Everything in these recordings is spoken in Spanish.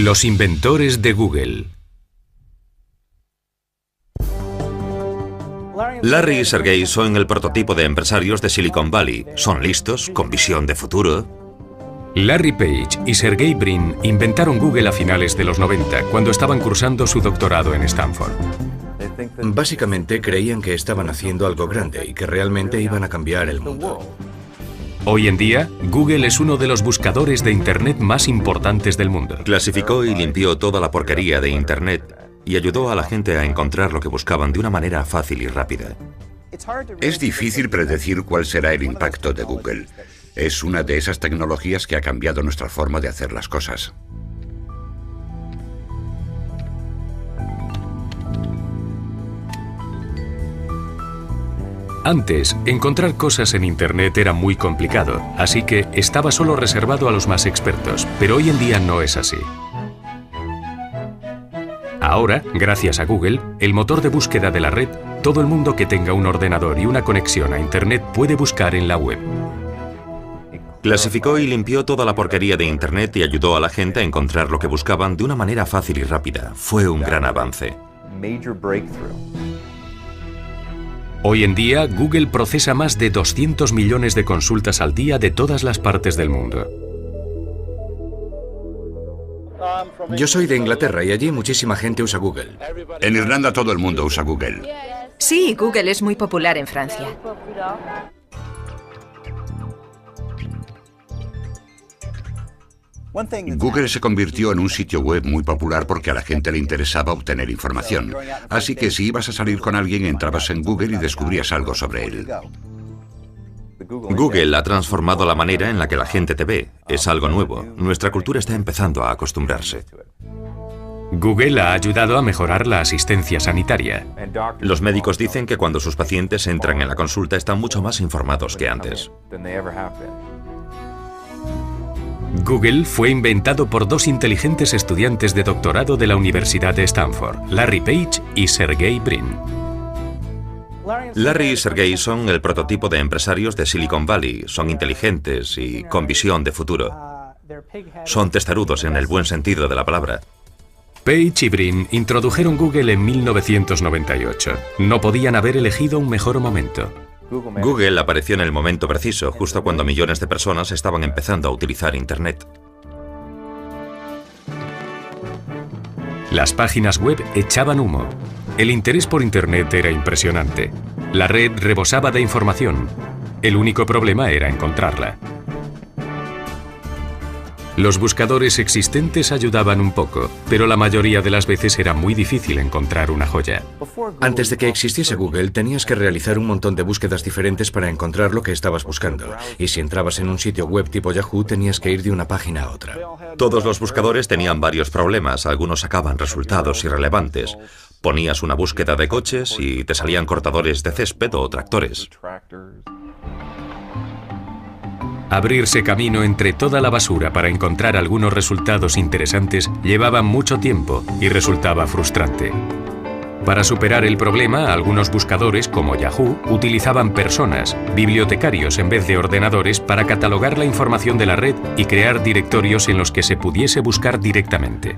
Los inventores de Google. Larry y Sergey son el prototipo de empresarios de Silicon Valley. Son listos, con visión de futuro. Larry Page y Sergey Brin inventaron Google a finales de los 90, cuando estaban cursando su doctorado en Stanford. Básicamente creían que estaban haciendo algo grande y que realmente iban a cambiar el mundo. Hoy en día, Google es uno de los buscadores de Internet más importantes del mundo. Clasificó y limpió toda la porquería de Internet y ayudó a la gente a encontrar lo que buscaban de una manera fácil y rápida. Es difícil predecir cuál será el impacto de Google. Es una de esas tecnologías que ha cambiado nuestra forma de hacer las cosas. Antes, encontrar cosas en Internet era muy complicado, así que estaba solo reservado a los más expertos, pero hoy en día no es así. Ahora, gracias a Google, el motor de búsqueda de la red, todo el mundo que tenga un ordenador y una conexión a Internet puede buscar en la web. Clasificó y limpió toda la porquería de Internet y ayudó a la gente a encontrar lo que buscaban de una manera fácil y rápida. Fue un gran avance. Hoy en día, Google procesa más de 200 millones de consultas al día de todas las partes del mundo. Yo soy de Inglaterra y allí muchísima gente usa Google. En Irlanda todo el mundo usa Google. Sí, Google es muy popular en Francia. Google se convirtió en un sitio web muy popular porque a la gente le interesaba obtener información. Así que si ibas a salir con alguien, entrabas en Google y descubrías algo sobre él. Google ha transformado la manera en la que la gente te ve. Es algo nuevo. Nuestra cultura está empezando a acostumbrarse. Google ha ayudado a mejorar la asistencia sanitaria. Los médicos dicen que cuando sus pacientes entran en la consulta están mucho más informados que antes. Google fue inventado por dos inteligentes estudiantes de doctorado de la Universidad de Stanford, Larry Page y Sergey Brin. Larry y Sergey son el prototipo de empresarios de Silicon Valley. Son inteligentes y con visión de futuro. Son testarudos en el buen sentido de la palabra. Page y Brin introdujeron Google en 1998. No podían haber elegido un mejor momento. Google apareció en el momento preciso, justo cuando millones de personas estaban empezando a utilizar Internet. Las páginas web echaban humo. El interés por Internet era impresionante. La red rebosaba de información. El único problema era encontrarla. Los buscadores existentes ayudaban un poco, pero la mayoría de las veces era muy difícil encontrar una joya. Antes de que existiese Google, tenías que realizar un montón de búsquedas diferentes para encontrar lo que estabas buscando. Y si entrabas en un sitio web tipo Yahoo, tenías que ir de una página a otra. Todos los buscadores tenían varios problemas. Algunos sacaban resultados irrelevantes. Ponías una búsqueda de coches y te salían cortadores de césped o tractores. Abrirse camino entre toda la basura para encontrar algunos resultados interesantes llevaba mucho tiempo y resultaba frustrante. Para superar el problema, algunos buscadores, como Yahoo, utilizaban personas, bibliotecarios en vez de ordenadores, para catalogar la información de la red y crear directorios en los que se pudiese buscar directamente.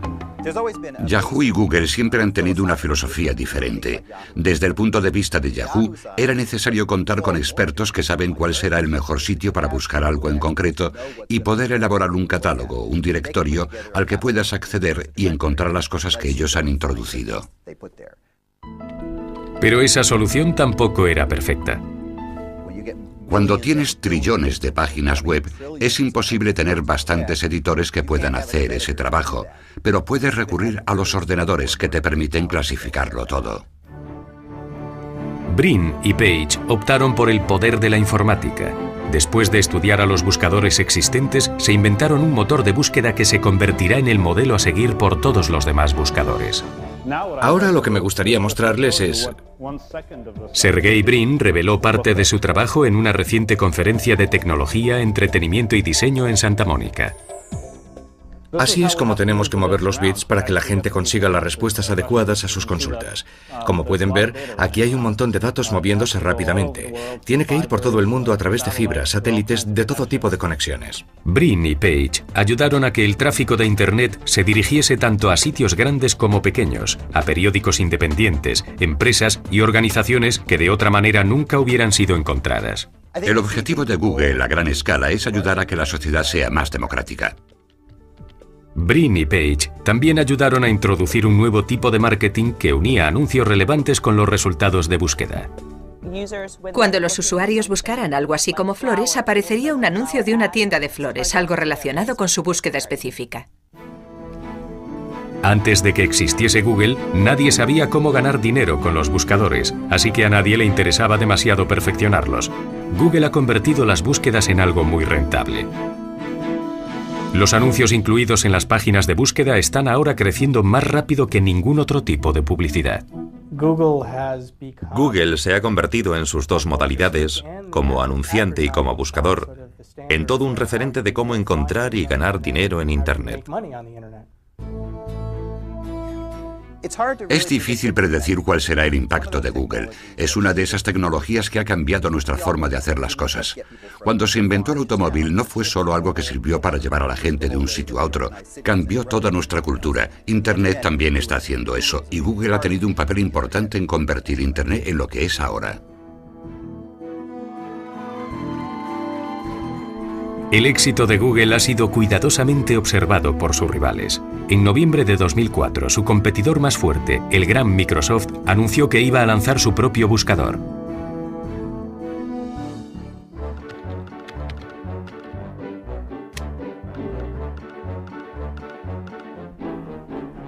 Yahoo y Google siempre han tenido una filosofía diferente. Desde el punto de vista de Yahoo, era necesario contar con expertos que saben cuál será el mejor sitio para buscar algo en concreto y poder elaborar un catálogo, un directorio al que puedas acceder y encontrar las cosas que ellos han introducido. Pero esa solución tampoco era perfecta. Cuando tienes trillones de páginas web, es imposible tener bastantes editores que puedan hacer ese trabajo, pero puedes recurrir a los ordenadores que te permiten clasificarlo todo. Brin y Page optaron por el poder de la informática. Después de estudiar a los buscadores existentes, se inventaron un motor de búsqueda que se convertirá en el modelo a seguir por todos los demás buscadores. Ahora lo que me gustaría mostrarles es... Sergey Brin reveló parte de su trabajo en una reciente conferencia de tecnología, entretenimiento y diseño en Santa Mónica. Así es como tenemos que mover los bits para que la gente consiga las respuestas adecuadas a sus consultas. Como pueden ver, aquí hay un montón de datos moviéndose rápidamente. Tiene que ir por todo el mundo a través de fibras, satélites, de todo tipo de conexiones. Brin y Page ayudaron a que el tráfico de Internet se dirigiese tanto a sitios grandes como pequeños, a periódicos independientes, empresas y organizaciones que de otra manera nunca hubieran sido encontradas. El objetivo de Google a gran escala es ayudar a que la sociedad sea más democrática. Brin y Page también ayudaron a introducir un nuevo tipo de marketing que unía anuncios relevantes con los resultados de búsqueda. Cuando los usuarios buscaran algo así como flores, aparecería un anuncio de una tienda de flores, algo relacionado con su búsqueda específica. Antes de que existiese Google, nadie sabía cómo ganar dinero con los buscadores, así que a nadie le interesaba demasiado perfeccionarlos. Google ha convertido las búsquedas en algo muy rentable. Los anuncios incluidos en las páginas de búsqueda están ahora creciendo más rápido que ningún otro tipo de publicidad. Google se ha convertido en sus dos modalidades, como anunciante y como buscador, en todo un referente de cómo encontrar y ganar dinero en Internet. Es difícil predecir cuál será el impacto de Google. Es una de esas tecnologías que ha cambiado nuestra forma de hacer las cosas. Cuando se inventó el automóvil no fue solo algo que sirvió para llevar a la gente de un sitio a otro. Cambió toda nuestra cultura. Internet también está haciendo eso, y Google ha tenido un papel importante en convertir Internet en lo que es ahora. El éxito de Google ha sido cuidadosamente observado por sus rivales. En noviembre de 2004, su competidor más fuerte, el gran Microsoft, anunció que iba a lanzar su propio buscador.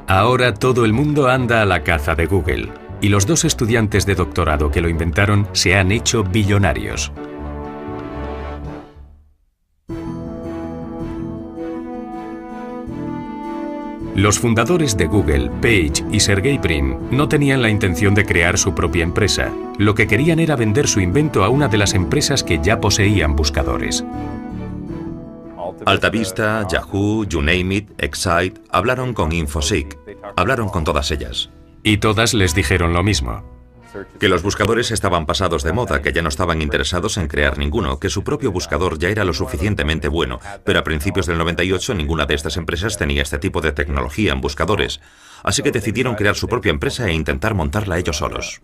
Ahora todo el mundo anda a la caza de Google, y los dos estudiantes de doctorado que lo inventaron se han hecho billonarios. Los fundadores de Google, Page y Sergey Brin, no tenían la intención de crear su propia empresa. Lo que querían era vender su invento a una de las empresas que ya poseían buscadores. Altavista, Yahoo, YouName It, Excite, hablaron con InfoSeek, hablaron con todas ellas. Y todas les dijeron lo mismo. Que los buscadores estaban pasados de moda, que ya no estaban interesados en crear ninguno, que su propio buscador ya era lo suficientemente bueno, pero a principios del 98 ninguna de estas empresas tenía este tipo de tecnología en buscadores, así que decidieron crear su propia empresa e intentar montarla ellos solos.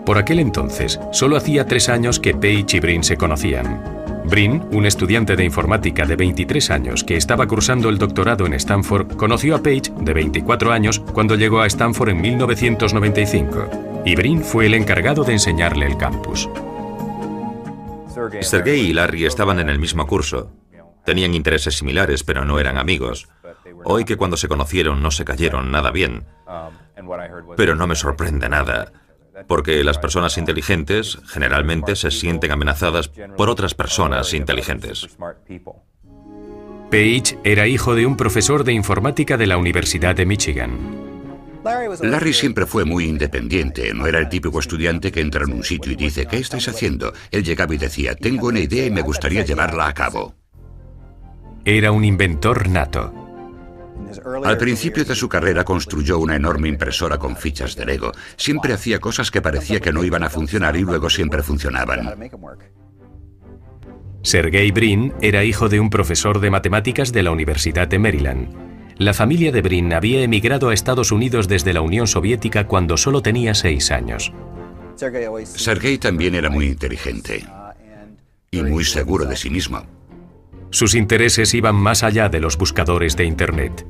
Por aquel entonces, solo hacía 3 años que Page y Brin se conocían. Brin, un estudiante de informática de 23 años que estaba cursando el doctorado en Stanford, conoció a Page, de 24 años, cuando llegó a Stanford en 1995. Y Brin fue el encargado de enseñarle el campus. Sergey y Larry estaban en el mismo curso. Tenían intereses similares, pero no eran amigos. Hoy que cuando se conocieron no se cayeron nada bien. Pero no me sorprende nada. Porque las personas inteligentes generalmente se sienten amenazadas por otras personas inteligentes. Page era hijo de un profesor de informática de la Universidad de Michigan. Larry siempre fue muy independiente. No era el típico estudiante que entra en un sitio y dice, ¿qué estáis haciendo? Él llegaba y decía, tengo una idea y me gustaría llevarla a cabo. Era un inventor nato. Al principio de su carrera construyó una enorme impresora con fichas de Lego. Siempre hacía cosas que parecía que no iban a funcionar y luego siempre funcionaban. Sergey Brin era hijo de un profesor de matemáticas de la Universidad de Maryland. La familia de Brin había emigrado a Estados Unidos desde la Unión Soviética cuando solo tenía 6 años. Sergey también era muy inteligente y muy seguro de sí mismo. Sus intereses iban más allá de los buscadores de Internet.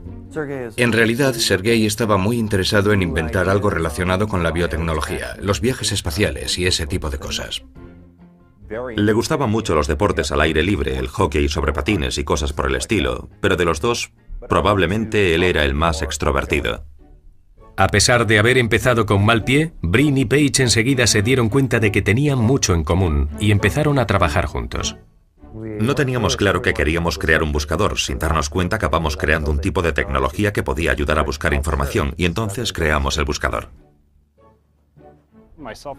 En realidad, Sergey estaba muy interesado en inventar algo relacionado con la biotecnología, los viajes espaciales y ese tipo de cosas. Le gustaban mucho los deportes al aire libre, el hockey sobre patines y cosas por el estilo, pero de los dos, probablemente él era el más extrovertido. A pesar de haber empezado con mal pie, Brin y Page enseguida se dieron cuenta de que tenían mucho en común y empezaron a trabajar juntos. No teníamos claro que queríamos crear un buscador. Sin darnos cuenta, acabamos creando un tipo de tecnología que podía ayudar a buscar información, y entonces creamos el buscador.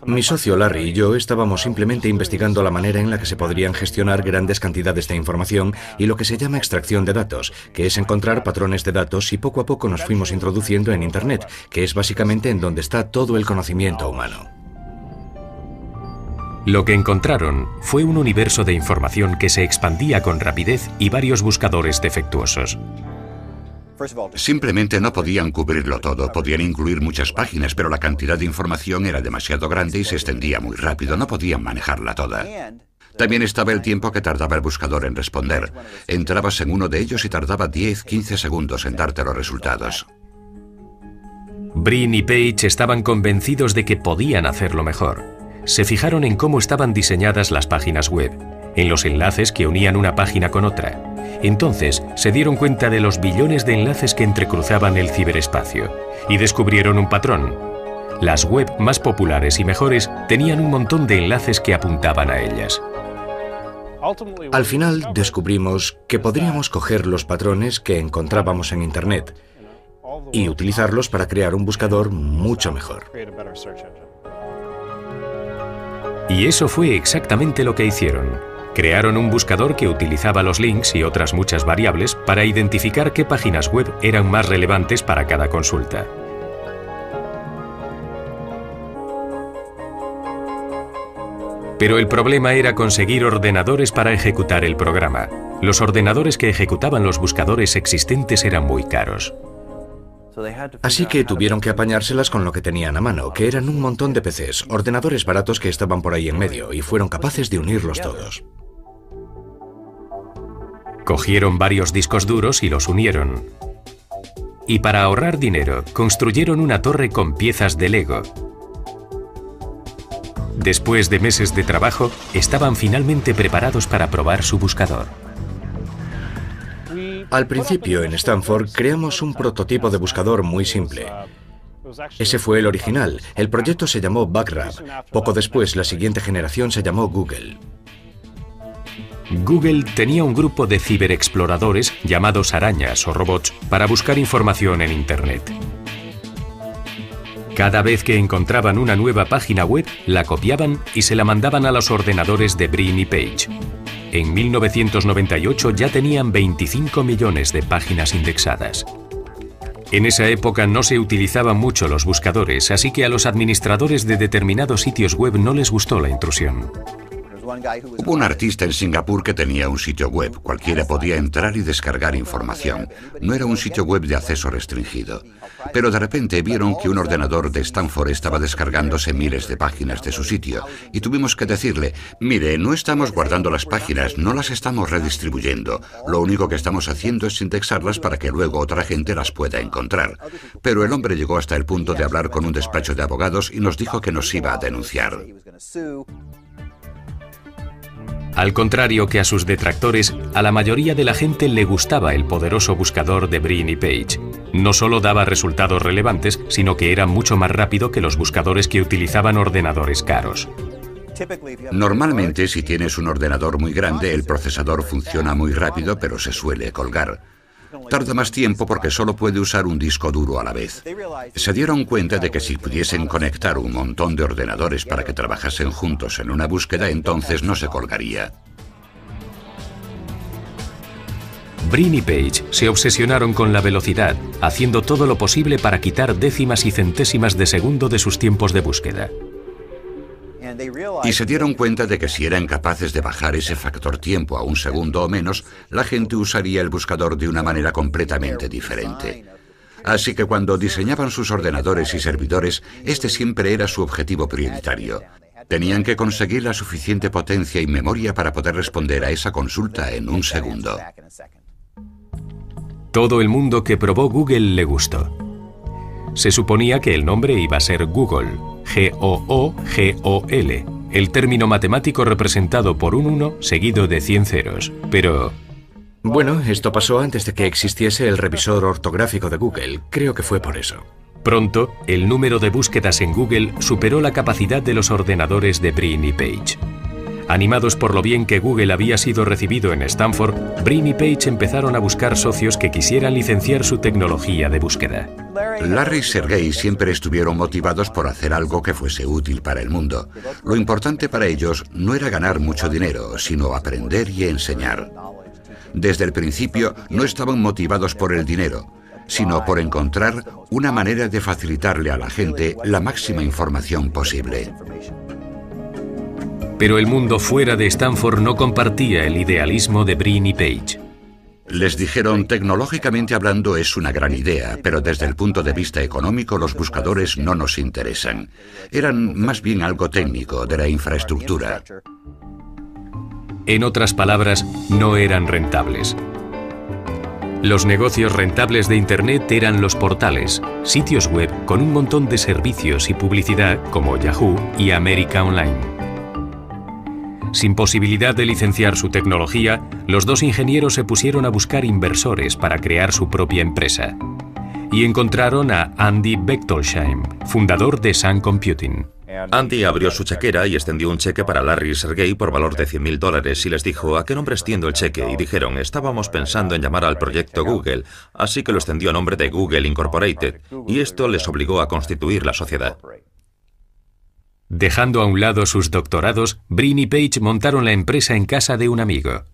Mi socio Larry y yo estábamos simplemente investigando la manera en la que se podrían gestionar grandes cantidades de información y lo que se llama extracción de datos, que es encontrar patrones de datos, y poco a poco nos fuimos introduciendo en Internet, que es básicamente en donde está todo el conocimiento humano. Lo que encontraron fue un universo de información que se expandía con rapidez y varios buscadores defectuosos. Simplemente no podían cubrirlo todo, podían incluir muchas páginas, pero la cantidad de información era demasiado grande y se extendía muy rápido, no podían manejarla toda. También estaba el tiempo que tardaba el buscador en responder. Entrabas en uno de ellos y tardaba 10-15 segundos en darte los resultados. Brin y Page estaban convencidos de que podían hacerlo mejor. Se fijaron en cómo estaban diseñadas las páginas web, en los enlaces que unían una página con otra. Entonces se dieron cuenta de los billones de enlaces que entrecruzaban el ciberespacio y descubrieron un patrón. Las web más populares y mejores tenían un montón de enlaces que apuntaban a ellas. Al final descubrimos que podríamos coger los patrones que encontrábamos en Internet y utilizarlos para crear un buscador mucho mejor. Y eso fue exactamente lo que hicieron. Crearon un buscador que utilizaba los links y otras muchas variables para identificar qué páginas web eran más relevantes para cada consulta. Pero el problema era conseguir ordenadores para ejecutar el programa. Los ordenadores que ejecutaban los buscadores existentes eran muy caros. Así que tuvieron que apañárselas con lo que tenían a mano, que eran un montón de PCs, ordenadores baratos que estaban por ahí en medio, y fueron capaces de unirlos todos. Cogieron varios discos duros y los unieron. Y para ahorrar dinero, construyeron una torre con piezas de Lego. Después de meses de trabajo, estaban finalmente preparados para probar su buscador. Al principio, en Stanford, creamos un prototipo de buscador muy simple. Ese fue el original. El proyecto se llamó Backrub. Poco después, la siguiente generación se llamó Google. Google tenía un grupo de ciberexploradores llamados arañas o robots para buscar información en Internet. Cada vez que encontraban una nueva página web, la copiaban y se la mandaban a los ordenadores de Brin y Page. En 1998 ya tenían 25 millones de páginas indexadas. En esa época no se utilizaban mucho los buscadores, así que a los administradores de determinados sitios web no les gustó la intrusión. Hubo un artista en Singapur que tenía un sitio web. Cualquiera podía entrar y descargar información. No era un sitio web de acceso restringido. Pero de repente vieron que un ordenador de Stanford estaba descargándose miles de páginas de su sitio. Y tuvimos que decirle, mire, no estamos guardando las páginas, no las estamos redistribuyendo. Lo único que estamos haciendo es indexarlas para que luego otra gente las pueda encontrar. Pero el hombre llegó hasta el punto de hablar con un despacho de abogados y nos dijo que nos iba a denunciar. Al contrario que a sus detractores, a la mayoría de la gente le gustaba el poderoso buscador de Brin y Page. No solo daba resultados relevantes, sino que era mucho más rápido que los buscadores que utilizaban ordenadores caros. Normalmente, si tienes un ordenador muy grande, el procesador funciona muy rápido, pero se suele colgar. Tarda más tiempo porque solo puede usar un disco duro a la vez. Se dieron cuenta de que si pudiesen conectar un montón de ordenadores para que trabajasen juntos en una búsqueda, entonces no se colgaría. Brin y Page se obsesionaron con la velocidad, haciendo todo lo posible para quitar décimas y centésimas de segundo de sus tiempos de búsqueda. Y se dieron cuenta de que si eran capaces de bajar ese factor tiempo a un segundo o menos, la gente usaría el buscador de una manera completamente diferente. Así que cuando diseñaban sus ordenadores y servidores, este siempre era su objetivo prioritario. Tenían que conseguir la suficiente potencia y memoria para poder responder a esa consulta en un segundo. Todo el mundo que probó Google le gustó. Se suponía que el nombre iba a ser Google, G-O-O-G-O-L, el término matemático representado por un 1 seguido de 100 ceros, pero... Bueno, esto pasó antes de que existiese el revisor ortográfico de Google, creo que fue por eso. Pronto, el número de búsquedas en Google superó la capacidad de los ordenadores de Brin y Page. Animados por lo bien que Google había sido recibido en Stanford, Brin y Page empezaron a buscar socios que quisieran licenciar su tecnología de búsqueda. Larry y Sergey siempre estuvieron motivados por hacer algo que fuese útil para el mundo. Lo importante para ellos no era ganar mucho dinero, sino aprender y enseñar. Desde el principio no estaban motivados por el dinero, sino por encontrar una manera de facilitarle a la gente la máxima información posible. Pero el mundo fuera de Stanford no compartía el idealismo de Brin y Page. Les dijeron, tecnológicamente hablando es una gran idea, pero desde el punto de vista económico los buscadores no nos interesan. Eran más bien algo técnico, de la infraestructura. En otras palabras, no eran rentables. Los negocios rentables de Internet eran los portales, sitios web con un montón de servicios y publicidad como Yahoo y América Online. Sin posibilidad de licenciar su tecnología, los dos ingenieros se pusieron a buscar inversores para crear su propia empresa. Y encontraron a Andy Bechtolsheim, fundador de Sun Computing. Andy abrió su chequera y extendió un cheque para Larry y Sergey por valor de $100.000 y les dijo, ¿a qué nombre extiendo el cheque? Y dijeron, estábamos pensando en llamar al proyecto Google, así que lo extendió a nombre de Google Incorporated, y esto les obligó a constituir la sociedad. Dejando a un lado sus doctorados, Brin y Page montaron la empresa en casa de un amigo.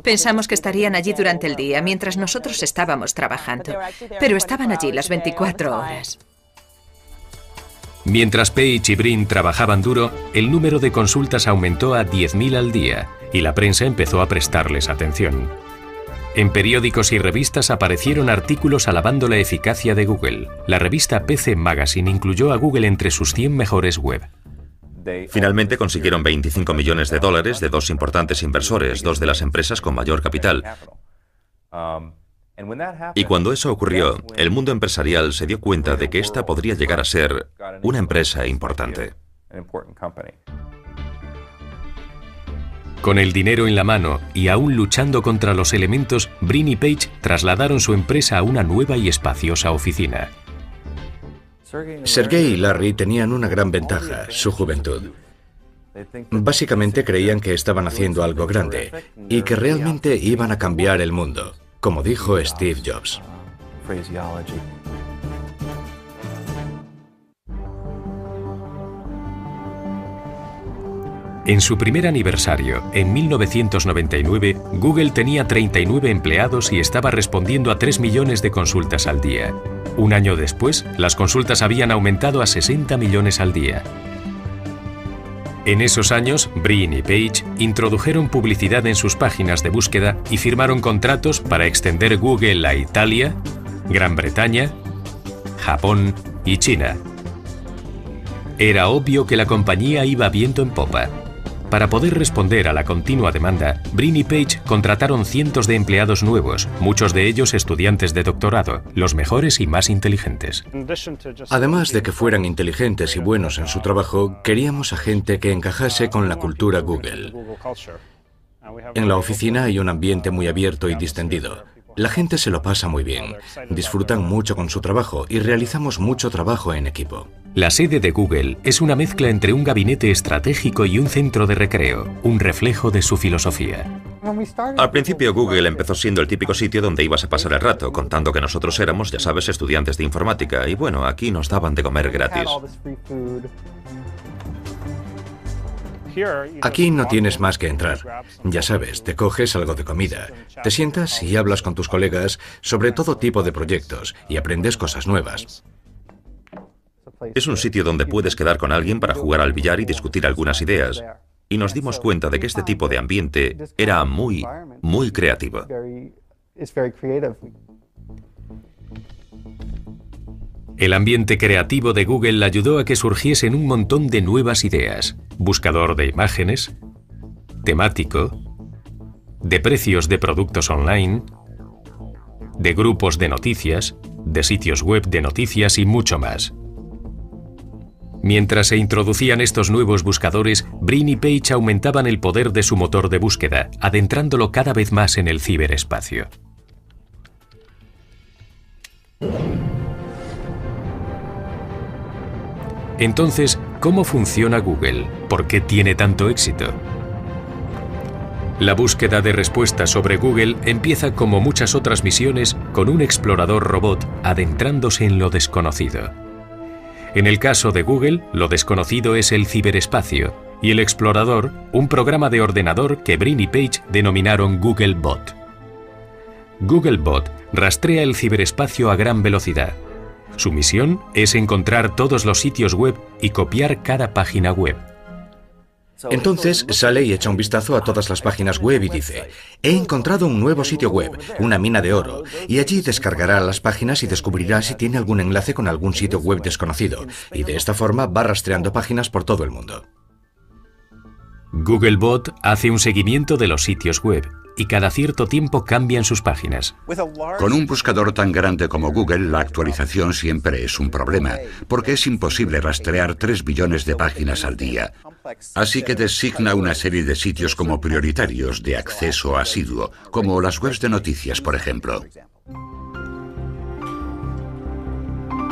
Pensamos que estarían allí durante el día mientras nosotros estábamos trabajando, pero estaban allí las 24 horas. Mientras Page y Brin trabajaban duro, el número de consultas aumentó a 10.000 al día y la prensa empezó a prestarles atención. En periódicos y revistas aparecieron artículos alabando la eficacia de Google. La revista PC Magazine incluyó a Google entre sus 100 mejores web. Finalmente consiguieron $25 millones de dos importantes inversores, dos de las empresas con mayor capital. Y cuando eso ocurrió, el mundo empresarial se dio cuenta de que esta podría llegar a ser una empresa importante. Con el dinero en la mano y aún luchando contra los elementos, Brin y Page trasladaron su empresa a una nueva y espaciosa oficina. Sergey y Larry tenían una gran ventaja, su juventud. Básicamente creían que estaban haciendo algo grande y que realmente iban a cambiar el mundo, como dijo Steve Jobs. En su primer aniversario, en 1999, Google tenía 39 empleados y estaba respondiendo a 3 millones de consultas al día. Un año después, las consultas habían aumentado a 60 millones al día. En esos años, Brin y Page introdujeron publicidad en sus páginas de búsqueda y firmaron contratos para extender Google a Italia, Gran Bretaña, Japón y China. Era obvio que la compañía iba viento en popa. Para poder responder a la continua demanda, Brin y Page contrataron cientos de empleados nuevos, muchos de ellos estudiantes de doctorado, los mejores y más inteligentes. Además de que fueran inteligentes y buenos en su trabajo, queríamos a gente que encajase con la cultura Google. En la oficina hay un ambiente muy abierto y distendido. La gente se lo pasa muy bien, disfrutan mucho con su trabajo y realizamos mucho trabajo en equipo. La sede de Google es una mezcla entre un gabinete estratégico y un centro de recreo, un reflejo de su filosofía. Al principio Google empezó siendo el típico sitio donde ibas a pasar el rato, contando que nosotros éramos, ya sabes, estudiantes de informática, y bueno, aquí nos daban de comer gratis. Aquí no tienes más que entrar. Ya sabes, te coges algo de comida, te sientas y hablas con tus colegas sobre todo tipo de proyectos y aprendes cosas nuevas. Es un sitio donde puedes quedar con alguien para jugar al billar y discutir algunas ideas. Y nos dimos cuenta de que este tipo de ambiente era muy creativo. El ambiente creativo de Google ayudó a que surgiesen un montón de nuevas ideas. Buscador de imágenes, temático, de precios de productos online, de grupos de noticias, de sitios web de noticias y mucho más. Mientras se introducían estos nuevos buscadores, Brin y Page aumentaban el poder de su motor de búsqueda, adentrándolo cada vez más en el ciberespacio. Entonces, ¿Cómo funciona Google? ¿Por qué tiene tanto éxito? La búsqueda de respuestas sobre Google empieza, como muchas otras misiones, con un explorador robot adentrándose en lo desconocido. En el caso de Google, lo desconocido es el ciberespacio, y el explorador, un programa de ordenador que Brin y Page denominaron Googlebot. Googlebot rastrea el ciberespacio a gran velocidad. Su misión es encontrar todos los sitios web y copiar cada página web. Entonces sale y echa un vistazo a todas las páginas web y dice: he encontrado un nuevo sitio web, una mina de oro, y allí descargará las páginas y descubrirá si tiene algún enlace con algún sitio web desconocido, y de esta forma va rastreando páginas por todo el mundo. Googlebot hace un seguimiento de los sitios web y cada cierto tiempo cambian sus páginas. Con un buscador tan grande como Google, la actualización siempre es un problema, porque es imposible rastrear 3 billones de páginas al día. Así que designa una serie de sitios como prioritarios de acceso asiduo, como las webs de noticias, por ejemplo.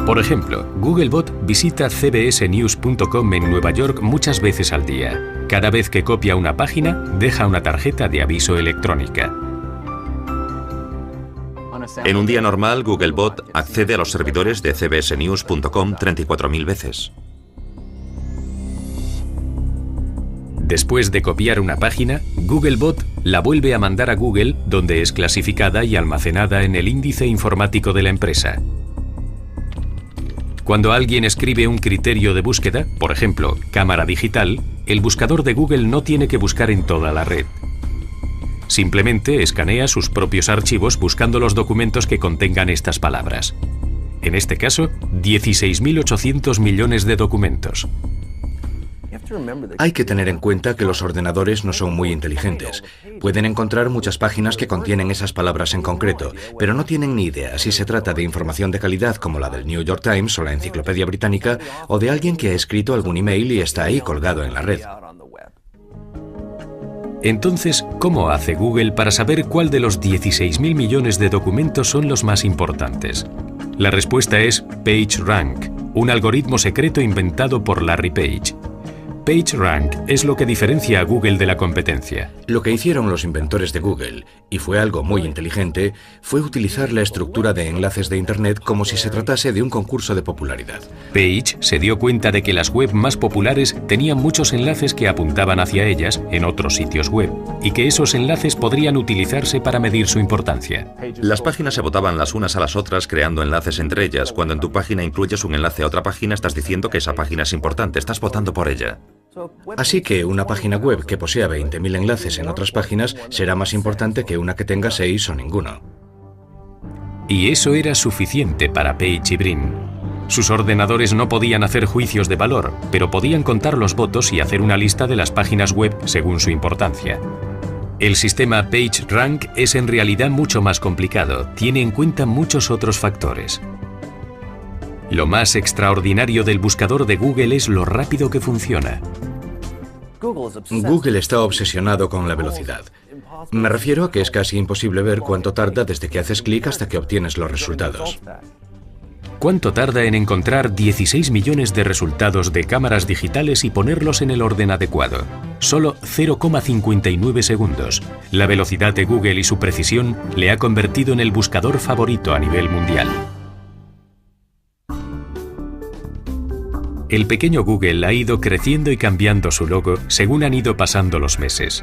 Por ejemplo, Googlebot visita cbsnews.com en Nueva York muchas veces al día. Cada vez que copia una página, deja una tarjeta de aviso electrónica. En un día normal, Googlebot accede a los servidores de cbsnews.com 34.000 veces. Después de copiar una página, Googlebot la vuelve a mandar a Google, donde es clasificada y almacenada en el índice informático de la empresa. Cuando alguien escribe un criterio de búsqueda, por ejemplo, cámara digital, el buscador de Google no tiene que buscar en toda la red. Simplemente escanea sus propios archivos buscando los documentos que contengan estas palabras. En este caso, 16.800 millones de documentos. Hay que tener en cuenta que los ordenadores no son muy inteligentes. Pueden encontrar muchas páginas que contienen esas palabras en concreto, pero no tienen ni idea si se trata de información de calidad como la del New York Times o la Enciclopedia Británica, o de alguien que ha escrito algún email y está ahí colgado en la red. Entonces, ¿cómo hace Google para saber cuál de los 16.000 millones de documentos son los más importantes? La respuesta es PageRank, un algoritmo secreto inventado por Larry Page. PageRank es lo que diferencia a Google de la competencia. Lo que hicieron los inventores de Google, y fue algo muy inteligente, fue utilizar la estructura de enlaces de Internet como si se tratase de un concurso de popularidad. Page se dio cuenta de que las web más populares tenían muchos enlaces que apuntaban hacia ellas en otros sitios web, y que esos enlaces podrían utilizarse para medir su importancia. Las páginas se votaban las unas a las otras creando enlaces entre ellas. Cuando en tu página incluyes un enlace a otra página, estás diciendo que esa página es importante, estás votando por ella. Así que una página web que posea 20.000 enlaces en otras páginas será más importante que una que tenga 6 o ninguno. Y eso era suficiente para Page y Brin. Sus ordenadores no podían hacer juicios de valor, pero podían contar los votos y hacer una lista de las páginas web según su importancia. El sistema PageRank es en realidad mucho más complicado, tiene en cuenta muchos otros factores. Lo más extraordinario del buscador de Google es lo rápido que funciona. Google está obsesionado con la velocidad. Me refiero a que es casi imposible ver cuánto tarda desde que haces clic hasta que obtienes los resultados. ¿Cuánto tarda en encontrar 16 millones de resultados de cámaras digitales y ponerlos en el orden adecuado? Solo 0,59 segundos. La velocidad de Google y su precisión le ha convertido en el buscador favorito a nivel mundial. El pequeño Google ha ido creciendo y cambiando su logo según han ido pasando los meses.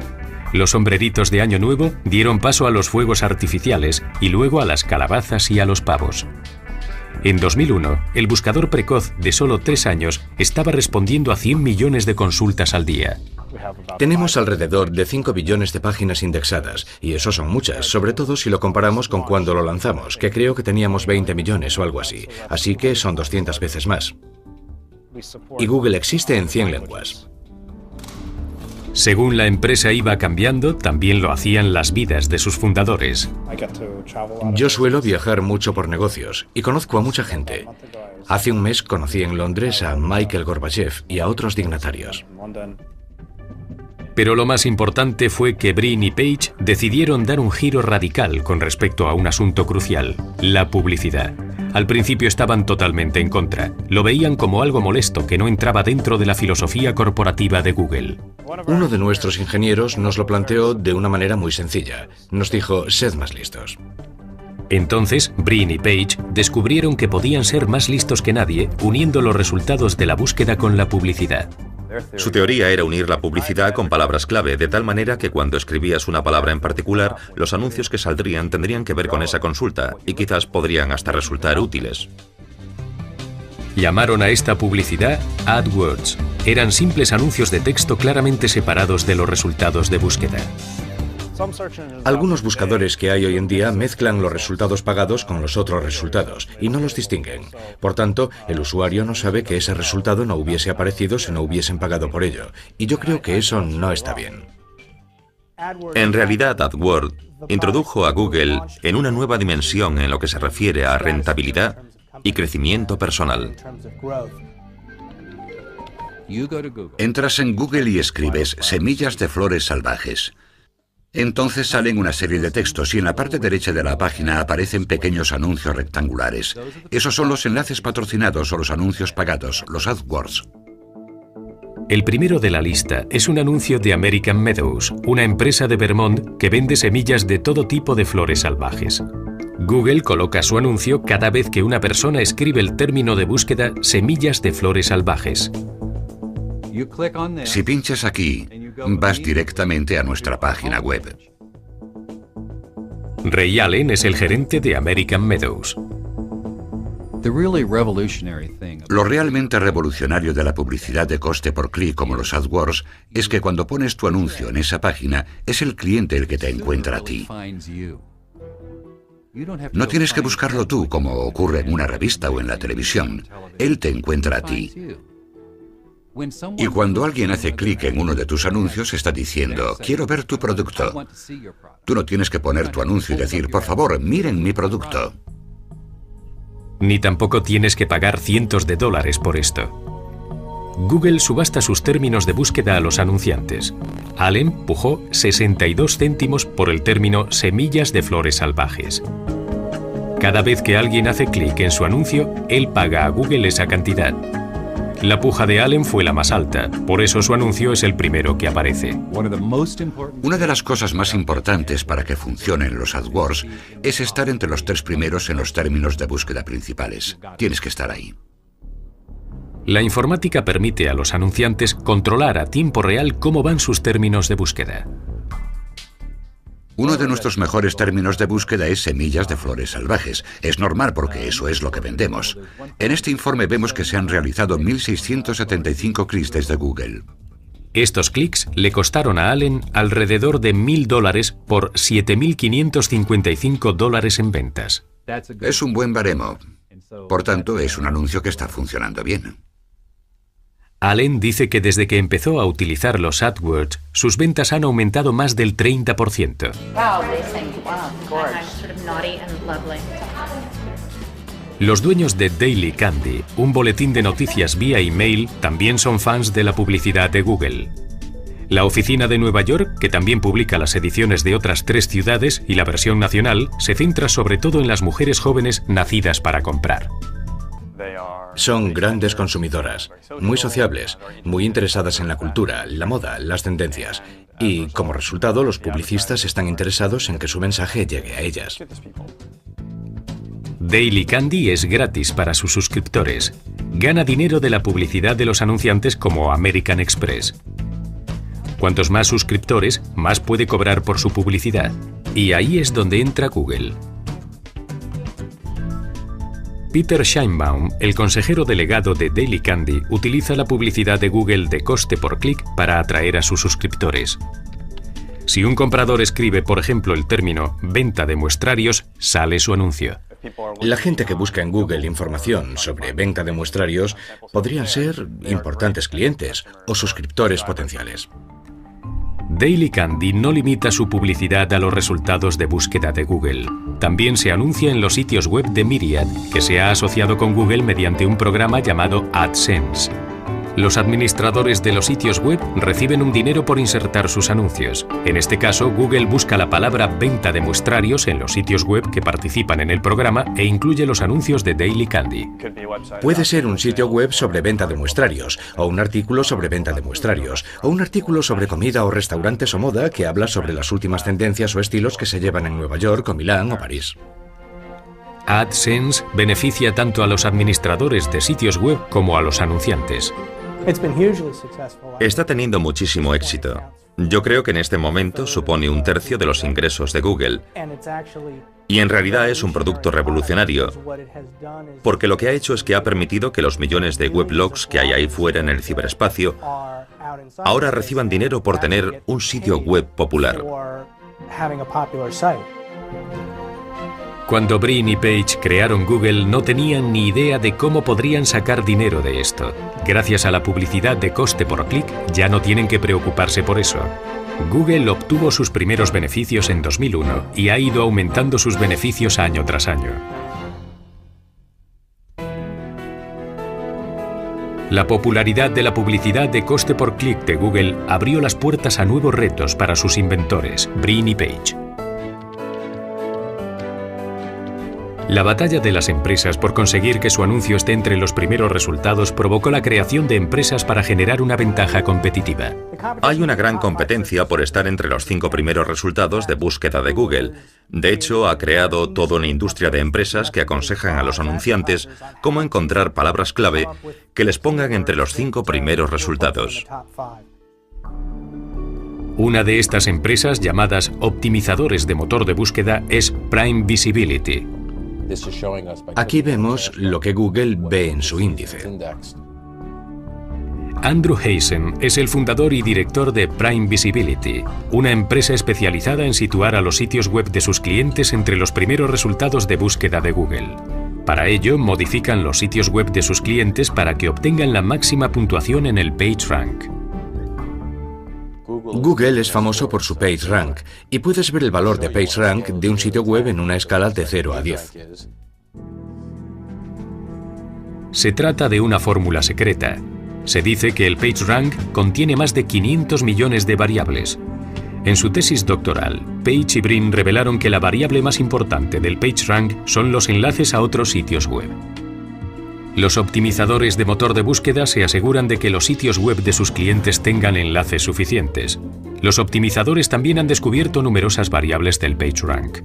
Los sombreritos de Año Nuevo dieron paso a los fuegos artificiales y luego a las calabazas y a los pavos. En 2001, el buscador precoz de solo 3 años estaba respondiendo a 100 millones de consultas al día. Tenemos alrededor de 5 billones de páginas indexadas, y eso son muchas, sobre todo si lo comparamos con cuando lo lanzamos, que creo que teníamos 20 millones o algo así que son 200 veces más. Y Google existe en 100 lenguas. Según la empresa iba cambiando, también lo hacían las vidas de sus fundadores. Yo suelo viajar mucho por negocios y conozco a mucha gente. Hace un mes conocí en Londres a Mikhail Gorbachev y a otros dignatarios. Pero lo más importante fue que Brin y Page decidieron dar un giro radical con respecto a un asunto crucial, la publicidad. Al principio estaban totalmente en contra. Lo veían como algo molesto que no entraba dentro de la filosofía corporativa de Google. Uno de nuestros ingenieros nos lo planteó de una manera muy sencilla. Nos dijo, sed más listos. Entonces, Brin y Page descubrieron que podían ser más listos que nadie uniendo los resultados de la búsqueda con la publicidad. Su teoría era unir la publicidad con palabras clave, de tal manera que cuando escribías una palabra en particular, los anuncios que saldrían tendrían que ver con esa consulta y quizás podrían hasta resultar útiles. Llamaron a esta publicidad AdWords. Eran simples anuncios de texto claramente separados de los resultados de búsqueda. Algunos buscadores que hay hoy en día mezclan los resultados pagados con los otros resultados y no los distinguen. Por tanto, el usuario no sabe que ese resultado no hubiese aparecido si no hubiesen pagado por ello. Y yo creo que eso no está bien. En realidad, AdWords introdujo a Google en una nueva dimensión en lo que se refiere a rentabilidad y crecimiento personal. Entras en Google y escribes semillas de flores salvajes. Entonces salen una serie de textos y en la parte derecha de la página aparecen pequeños anuncios rectangulares. Esos son los enlaces patrocinados o los anuncios pagados, los AdWords. El primero de la lista es un anuncio de American Meadows, una empresa de Vermont que vende semillas de todo tipo de flores salvajes. Google coloca su anuncio cada vez que una persona escribe el término de búsqueda semillas de flores salvajes. Si pinchas aquí, vas directamente a nuestra página web. Ray Allen es el gerente de American Meadows. Lo realmente revolucionario de la publicidad de coste por clic como los AdWords es que cuando pones tu anuncio en esa página, es el cliente el que te encuentra a ti. No tienes que buscarlo tú como ocurre en una revista o en la televisión. Él te encuentra a ti. Y cuando alguien hace clic en uno de tus anuncios, está diciendo, quiero ver tu producto. Tú no tienes que poner tu anuncio y decir, por favor, miren mi producto. Ni tampoco tienes que pagar cientos de dólares por esto. Google subasta sus términos de búsqueda a los anunciantes. Allen pujó 62 céntimos por el término semillas de flores salvajes. Cada vez que alguien hace clic en su anuncio, él paga a Google esa cantidad. La puja de Allen fue la más alta, por eso su anuncio es el primero que aparece. Una de las cosas más importantes para que funcionen los AdWords es estar entre los 3 primeros en los términos de búsqueda principales. Tienes que estar ahí. La informática permite a los anunciantes controlar a tiempo real cómo van sus términos de búsqueda. Uno de nuestros mejores términos de búsqueda es semillas de flores salvajes. Es normal porque eso es lo que vendemos. En este informe vemos que se han realizado 1.675 clics desde Google. Estos clics le costaron a Allen alrededor de $1.000 por $7.555 en ventas. Es un buen baremo. Por tanto, es un anuncio que está funcionando bien. Allen dice que desde que empezó a utilizar los AdWords, sus ventas han aumentado más del 30%. Los dueños de Daily Candy, un boletín de noticias vía email, también son fans de la publicidad de Google. La oficina de Nueva York, que también publica las ediciones de otras 3 ciudades y la versión nacional, se centra sobre todo en las mujeres jóvenes nacidas para comprar. Son grandes consumidoras, muy sociables, muy interesadas en la cultura, la moda, las tendencias. Y, como resultado, los publicistas están interesados en que su mensaje llegue a ellas. Daily Candy es gratis para sus suscriptores. Gana dinero de la publicidad de los anunciantes como American Express. Cuantos más suscriptores, más puede cobrar por su publicidad. Y ahí es donde entra Google. Peter Scheinbaum, el consejero delegado de Daily Candy, utiliza la publicidad de Google de coste por clic para atraer a sus suscriptores. Si un comprador escribe, por ejemplo, el término venta de muestrarios, sale su anuncio. La gente que busca en Google información sobre venta de muestrarios podrían ser importantes clientes o suscriptores potenciales. Daily Candy no limita su publicidad a los resultados de búsqueda de Google. También se anuncia en los sitios web de Myriad, que se ha asociado con Google mediante un programa llamado AdSense. Los administradores de los sitios web reciben un dinero por insertar sus anuncios. En este caso, Google busca la palabra venta de muestrarios en los sitios web que participan en el programa e incluye los anuncios de Daily Candy. Puede ser un sitio web sobre venta de muestrarios, o un artículo sobre venta de muestrarios, o un artículo sobre comida o restaurantes o moda que habla sobre las últimas tendencias o estilos que se llevan en Nueva York o Milán o París. AdSense beneficia tanto a los administradores de sitios web como a los anunciantes. Está teniendo muchísimo éxito. Yo creo que en este momento supone 1/3 de los ingresos de Google. Y en realidad es un producto revolucionario, porque lo que ha hecho es que ha permitido que los millones de weblogs que hay ahí fuera en el ciberespacio ahora reciban dinero por tener un sitio web popular. Cuando Brin y Page crearon Google, no tenían ni idea de cómo podrían sacar dinero de esto. Gracias a la publicidad de coste por clic, ya no tienen que preocuparse por eso. Google obtuvo sus primeros beneficios en 2001 y ha ido aumentando sus beneficios año tras año. La popularidad de la publicidad de coste por clic de Google abrió las puertas a nuevos retos para sus inventores, Brin y Page. La batalla de las empresas por conseguir que su anuncio esté entre los primeros resultados provocó la creación de empresas para generar una ventaja competitiva. Hay una gran competencia por estar entre los 5 primeros resultados de búsqueda de Google. De hecho, ha creado toda una industria de empresas que aconsejan a los anunciantes cómo encontrar palabras clave que les pongan entre los 5 primeros resultados. Una de estas empresas, llamadas optimizadores de motor de búsqueda, es Prime Visibility. Aquí vemos lo que Google ve en su índice. Andrew Hazen es el fundador y director de Prime Visibility, una empresa especializada en situar a los sitios web de sus clientes entre los primeros resultados de búsqueda de Google. Para ello, modifican los sitios web de sus clientes para que obtengan la máxima puntuación en el PageRank. Google es famoso por su PageRank y puedes ver el valor de PageRank de un sitio web en una escala de 0 a 10. Se trata de una fórmula secreta. Se dice que el PageRank contiene más de 500 millones de variables. En su tesis doctoral, Page y Brin revelaron que la variable más importante del PageRank son los enlaces a otros sitios web. Los optimizadores de motor de búsqueda se aseguran de que los sitios web de sus clientes tengan enlaces suficientes. Los optimizadores también han descubierto numerosas variables del PageRank.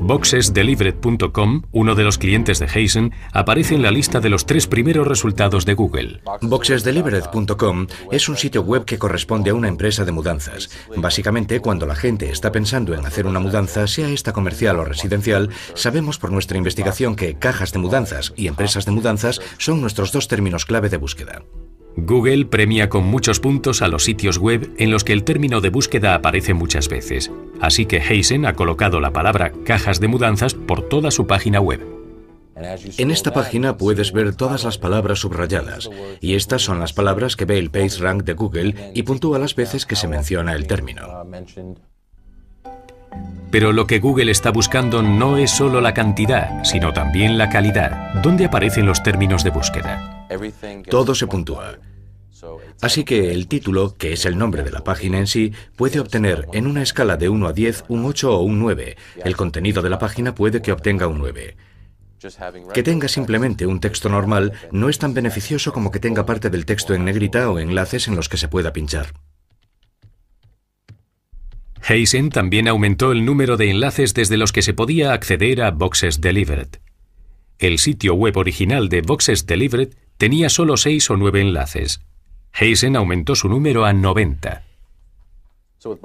Boxesdelivered.com, uno de los clientes de Hazen, aparece en la lista de los 3 primeros resultados de Google. Boxesdelivered.com es un sitio web que corresponde a una empresa de mudanzas. Básicamente, cuando la gente está pensando en hacer una mudanza, sea esta comercial o residencial, sabemos por nuestra investigación que cajas de mudanzas y empresas de mudanzas son nuestros 2 términos clave de búsqueda. Google premia con muchos puntos a los sitios web en los que el término de búsqueda aparece muchas veces. Así que Hazen ha colocado la palabra cajas de mudanzas por toda su página web. En esta página puedes ver todas las palabras subrayadas, y estas son las palabras que ve el PageRank de Google y puntúa las veces que se menciona el término. Pero lo que Google está buscando no es solo la cantidad, sino también la calidad. ¿Dónde aparecen los términos de búsqueda? Todo se puntúa. Así que el título, que es el nombre de la página en sí, puede obtener en una escala de 1 a 10 un 8 o un 9. El contenido de la página puede que obtenga un 9. Que tenga simplemente un texto normal no es tan beneficioso como que tenga parte del texto en negrita o enlaces en los que se pueda pinchar. Hazen también aumentó el número de enlaces desde los que se podía acceder a Boxes Delivered. El sitio web original de Boxes Delivered tenía solo 6 o 9 enlaces. Hazen aumentó su número a 90.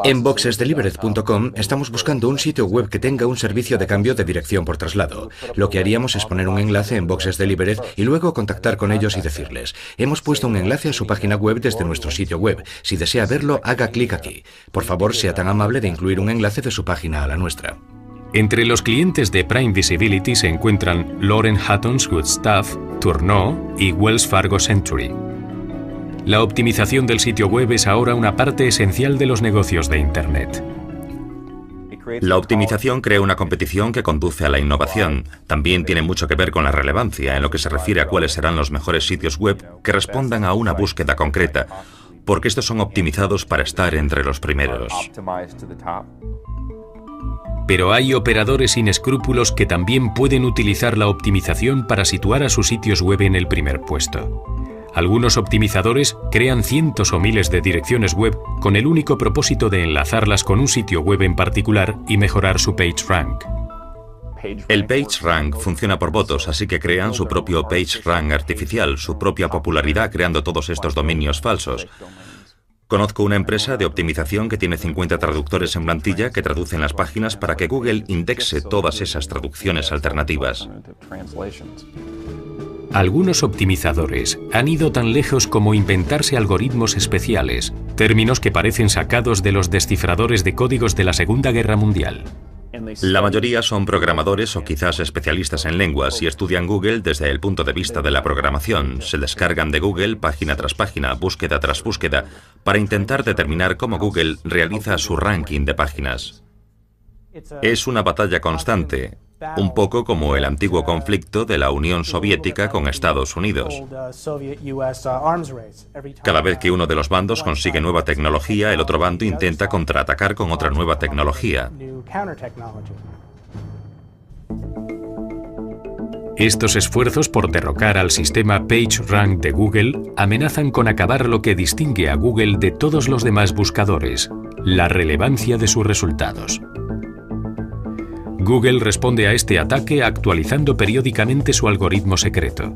En boxesdelivered.com estamos buscando un sitio web que tenga un servicio de cambio de dirección por traslado. Lo que haríamos es poner un enlace en Boxes Delivered y luego contactar con ellos y decirles: hemos puesto un enlace a su página web desde nuestro sitio web. Si desea verlo, haga clic aquí. Por favor, sea tan amable de incluir un enlace de su página a la nuestra. Entre los clientes de Prime Visibility se encuentran Lauren Hutton's Good Stuff, Tourneau y Wells Fargo Century. La optimización del sitio web es ahora una parte esencial de los negocios de Internet. La optimización crea una competición que conduce a la innovación. También tiene mucho que ver con la relevancia en lo que se refiere a cuáles serán los mejores sitios web que respondan a una búsqueda concreta, porque estos son optimizados para estar entre los primeros. Pero hay operadores sin escrúpulos que también pueden utilizar la optimización para situar a sus sitios web en el primer puesto. Algunos optimizadores crean cientos o miles de direcciones web con el único propósito de enlazarlas con un sitio web en particular y mejorar su PageRank. El PageRank funciona por votos, así que crean su propio PageRank artificial, su propia popularidad creando todos estos dominios falsos. Conozco una empresa de optimización que tiene 50 traductores en plantilla que traducen las páginas para que Google indexe todas esas traducciones alternativas. Algunos optimizadores han ido tan lejos como inventarse algoritmos especiales, términos que parecen sacados de los descifradores de códigos de la Segunda Guerra Mundial. La mayoría son programadores o quizás especialistas en lenguas y estudian Google desde el punto de vista de la programación. Se descargan de Google página tras página, búsqueda tras búsqueda, para intentar determinar cómo Google realiza su ranking de páginas. Es una batalla constante, un poco como el antiguo conflicto de la Unión Soviética con Estados Unidos. Cada vez que uno de los bandos consigue nueva tecnología, el otro bando intenta contraatacar con otra nueva tecnología. Estos esfuerzos por derrocar al sistema PageRank de Google amenazan con acabar lo que distingue a Google de todos los demás buscadores, la relevancia de sus resultados. Google responde a este ataque actualizando periódicamente su algoritmo secreto.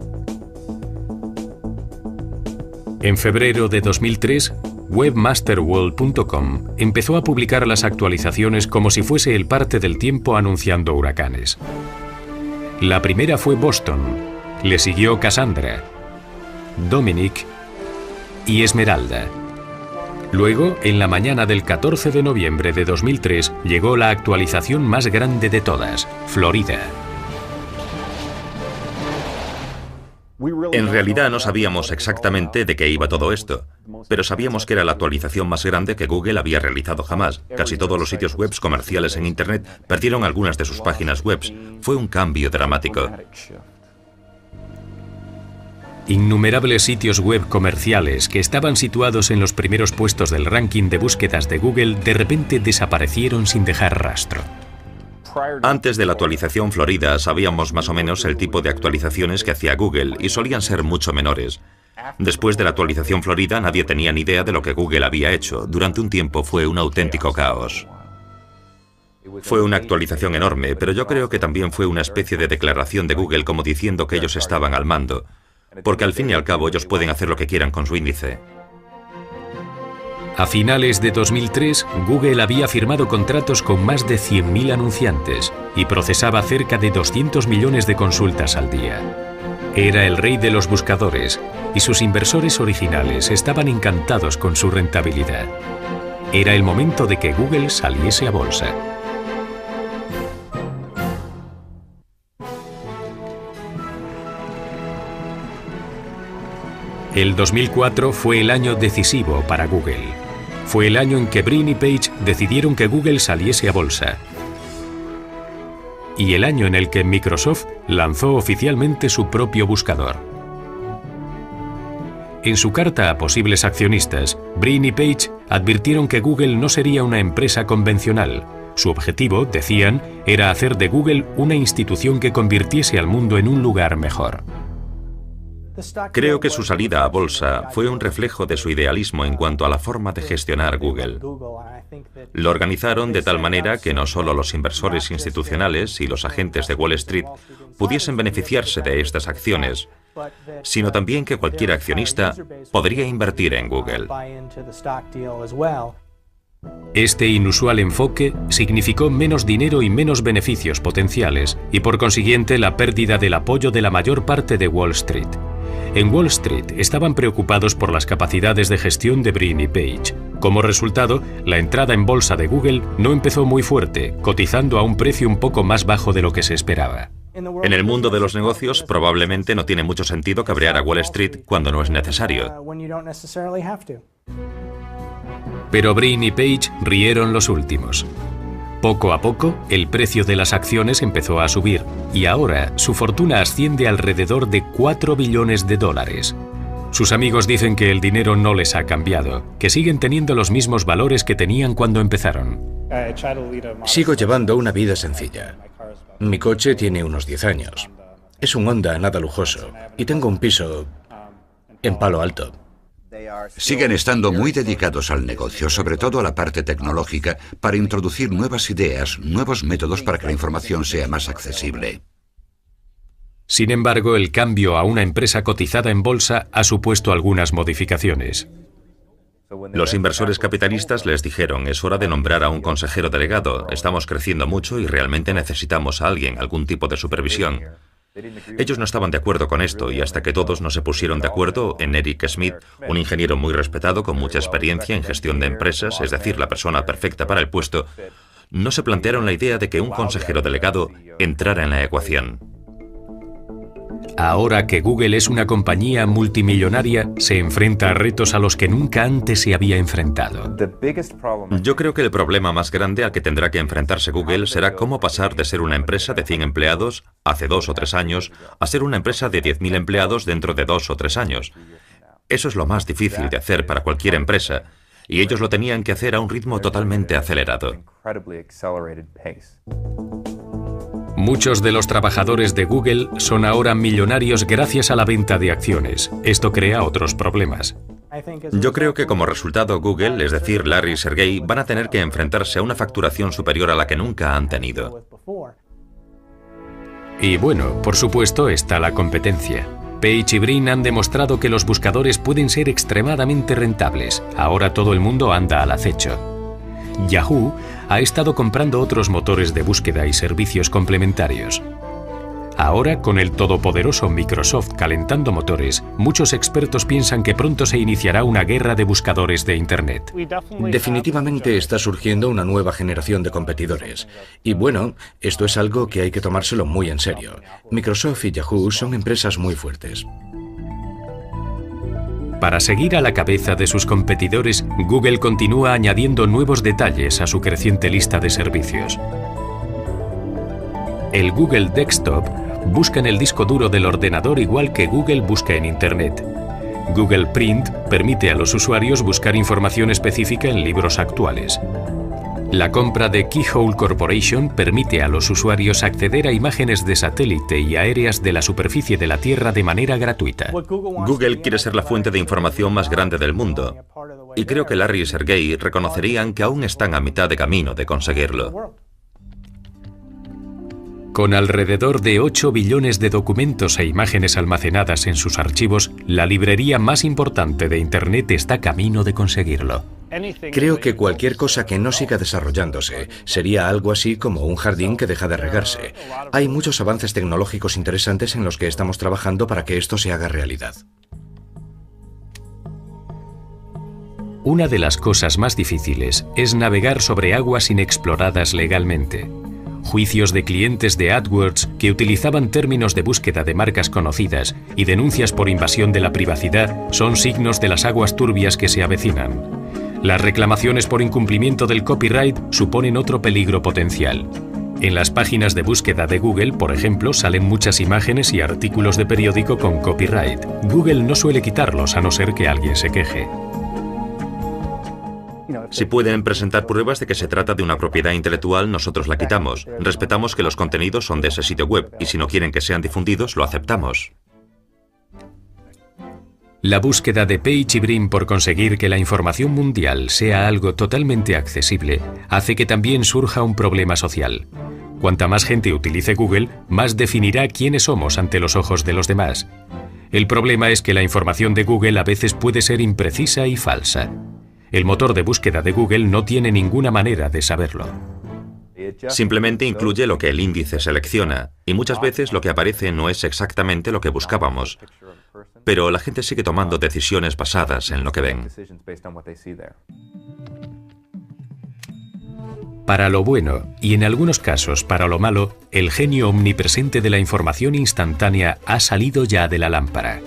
En febrero de 2003, webmasterworld.com empezó a publicar las actualizaciones como si fuese el parte del tiempo anunciando huracanes. La primera fue Boston, le siguió Cassandra, Dominic y Esmeralda. Luego, en la mañana del 14 de noviembre de 2003, llegó la actualización más grande de todas, Florida. En realidad no sabíamos exactamente de qué iba todo esto, pero sabíamos que era la actualización más grande que Google había realizado jamás. Casi todos los sitios web comerciales en Internet perdieron algunas de sus páginas web. Fue un cambio dramático. Innumerables sitios web comerciales que estaban situados en los primeros puestos del ranking de búsquedas de Google de repente desaparecieron sin dejar rastro. Antes de la actualización Florida sabíamos más o menos el tipo de actualizaciones que hacía Google y solían ser mucho menores. Después de la actualización Florida nadie tenía ni idea de lo que Google había hecho. Durante un tiempo fue un auténtico caos. Fue una actualización enorme, pero yo creo que también fue una especie de declaración de Google como diciendo que ellos estaban al mando. Porque al fin y al cabo ellos pueden hacer lo que quieran con su índice. A finales de 2003, Google había firmado contratos con más de 100.000 anunciantes y procesaba cerca de 200 millones de consultas al día. Era el rey de los buscadores y sus inversores originales estaban encantados con su rentabilidad. Era el momento de que Google saliese a bolsa. El 2004 fue el año decisivo para Google. Fue el año en que Brin y Page decidieron que Google saliese a bolsa. Y el año en el que Microsoft lanzó oficialmente su propio buscador. En su carta a posibles accionistas, Brin y Page advirtieron que Google no sería una empresa convencional. Su objetivo, decían, era hacer de Google una institución que convirtiese al mundo en un lugar mejor. Creo que su salida a bolsa fue un reflejo de su idealismo en cuanto a la forma de gestionar Google. Lo organizaron de tal manera que no solo los inversores institucionales y los agentes de Wall Street pudiesen beneficiarse de estas acciones, sino también que cualquier accionista podría invertir en Google. Este inusual enfoque significó menos dinero y menos beneficios potenciales y por consiguiente la pérdida del apoyo de la mayor parte de Wall Street. En Wall Street estaban preocupados por las capacidades de gestión de Brin y Page. Como resultado, la entrada en bolsa de Google no empezó muy fuerte, cotizando a un precio un poco más bajo de lo que se esperaba. En el mundo de los negocios, probablemente no tiene mucho sentido cabrear a Wall Street cuando no es necesario. Pero Brin y Page rieron los últimos. Poco a poco, el precio de las acciones empezó a subir y ahora su fortuna asciende alrededor de 4 billones de dólares. Sus amigos dicen que el dinero no les ha cambiado, que siguen teniendo los mismos valores que tenían cuando empezaron. Sigo llevando una vida sencilla. Mi coche tiene unos 10 años. Es un Honda nada lujoso y tengo un piso en Palo Alto. Siguen estando muy dedicados al negocio, sobre todo a la parte tecnológica, para introducir nuevas ideas, nuevos métodos para que la información sea más accesible. Sin embargo, el cambio a una empresa cotizada en bolsa ha supuesto algunas modificaciones. Los inversores capitalistas les dijeron: es hora de nombrar a un consejero delegado, estamos creciendo mucho y realmente necesitamos a alguien, algún tipo de supervisión. Ellos no estaban de acuerdo con esto y hasta que todos no se pusieron de acuerdo en Eric Schmidt, un ingeniero muy respetado con mucha experiencia en gestión de empresas, es decir, la persona perfecta para el puesto, no se plantearon la idea de que un consejero delegado entrara en la ecuación. Ahora que Google es una compañía multimillonaria, se enfrenta a retos a los que nunca antes se había enfrentado. Yo creo que el problema más grande al que tendrá que enfrentarse Google será cómo pasar de ser una empresa de 100 empleados hace 2 o 3 años a ser una empresa de 10.000 empleados dentro de 2 o 3 años. Eso es lo más difícil de hacer para cualquier empresa, y ellos lo tenían que hacer a un ritmo totalmente acelerado. Muchos de los trabajadores de Google son ahora millonarios gracias a la venta de acciones. Esto crea otros problemas. Yo creo que como resultado Google, es decir, Larry y Sergey, van a tener que enfrentarse a una facturación superior a la que nunca han tenido. Y bueno, por supuesto está la competencia. Page y Brin han demostrado que los buscadores pueden ser extremadamente rentables. Ahora todo el mundo anda al acecho. Yahoo ha estado comprando otros motores de búsqueda y servicios complementarios. Ahora, con el todopoderoso Microsoft calentando motores, muchos expertos piensan que pronto se iniciará una guerra de buscadores de Internet. Definitivamente está surgiendo una nueva generación de competidores. Y bueno, esto es algo que hay que tomárselo muy en serio. Microsoft y Yahoo son empresas muy fuertes. Para seguir a la cabeza de sus competidores, Google continúa añadiendo nuevos detalles a su creciente lista de servicios. El Google Desktop busca en el disco duro del ordenador igual que Google busca en Internet. Google Print permite a los usuarios buscar información específica en libros actuales. La compra de Keyhole Corporation permite a los usuarios acceder a imágenes de satélite y aéreas de la superficie de la Tierra de manera gratuita. Google quiere ser la fuente de información más grande del mundo. Y creo que Larry y Sergey reconocerían que aún están a mitad de camino de conseguirlo. Con alrededor de 8 billones de documentos e imágenes almacenadas en sus archivos, la librería más importante de Internet está camino de conseguirlo. Creo que cualquier cosa que no siga desarrollándose sería algo así como un jardín que deja de regarse. Hay muchos avances tecnológicos interesantes en los que estamos trabajando para que esto se haga realidad. Una de las cosas más difíciles es navegar sobre aguas inexploradas legalmente. Juicios de clientes de AdWords que utilizaban términos de búsqueda de marcas conocidas y denuncias por invasión de la privacidad son signos de las aguas turbias que se avecinan. Las reclamaciones por incumplimiento del copyright suponen otro peligro potencial. En las páginas de búsqueda de Google, por ejemplo, salen muchas imágenes y artículos de periódico con copyright. Google no suele quitarlos a no ser que alguien se queje. Si pueden presentar pruebas de que se trata de una propiedad intelectual, nosotros la quitamos. Respetamos que los contenidos son de ese sitio web y si no quieren que sean difundidos, lo aceptamos. La búsqueda de Page y Brin por conseguir que la información mundial sea algo totalmente accesible hace que también surja un problema social. Cuanta más gente utilice Google, más definirá quiénes somos ante los ojos de los demás. El problema es que la información de Google a veces puede ser imprecisa y falsa. El motor de búsqueda de Google no tiene ninguna manera de saberlo. Simplemente incluye lo que el índice selecciona, y muchas veces lo que aparece no es exactamente lo que buscábamos. Pero la gente sigue tomando decisiones basadas en lo que ven. Para lo bueno, y en algunos casos para lo malo, el genio omnipresente de la información instantánea ha salido ya de la lámpara.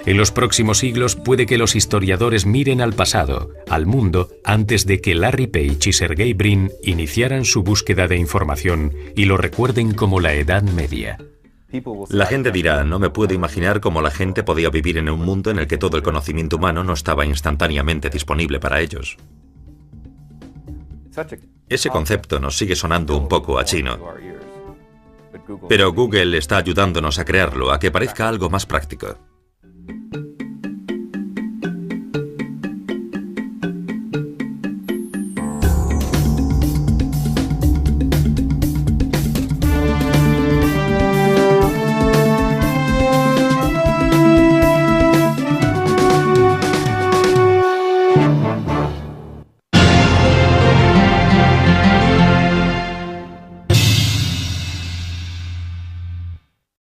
En los próximos siglos puede que los historiadores miren al pasado, al mundo, antes de que Larry Page y Sergey Brin iniciaran su búsqueda de información y lo recuerden como la Edad Media. La gente dirá, no me puedo imaginar cómo la gente podía vivir en un mundo en el que todo el conocimiento humano no estaba instantáneamente disponible para ellos. Ese concepto nos sigue sonando un poco a chino. Pero Google está ayudándonos a crearlo, a que parezca algo más práctico.